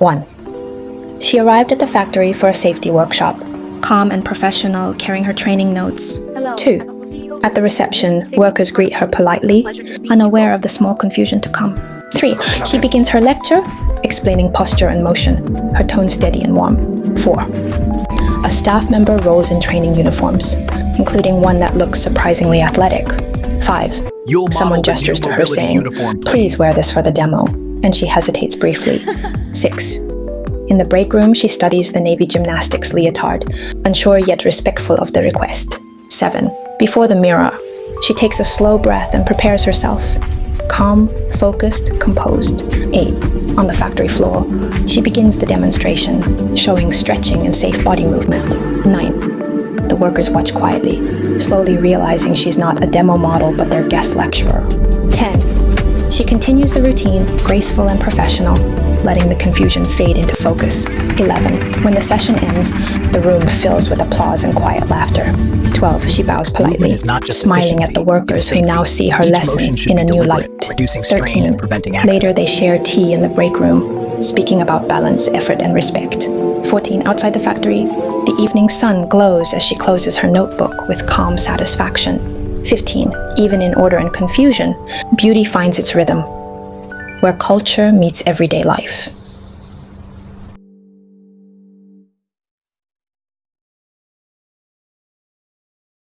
1. She arrived at the factory for a safety workshop, calm and professional, carrying her training notes. 2. At the reception, workers greet her politely, unaware of the small confusion to come. 3. She begins her lecture, explaining posture and motion, her tone steady and warm. 4. A staff member rolls in training uniforms, including one that looks surprisingly athletic. 5. Someone gestures to her saying, "Please wear this for the demo," and she hesitates briefly. 6. In the break room, she studies the Navy gymnastics Leotard, unsure yet respectful of the request. 7. Before the mirror, she takes a slow breath and prepares herself. Calm, focused, composed. 8. On the factory floor, she begins the demonstration, showing stretching and safe body movement. 9. The workers watch quietly, slowly realizing she's not a demo model but their guest lecturer. 10. She continues the routine, graceful and professional, letting the confusion fade into focus. 11. When the session ends, the room fills with applause and quiet laughter. 12. She bows politely, smiling at the workers who now see her lesson in a new light. 13. Later they share tea in the break room, speaking about balance, effort, and respect. 14. Outside the factory, the evening sun glows as she closes her notebook with calm satisfaction. 15. Even in order and confusion, beauty finds its rhythm, where culture meets everyday life.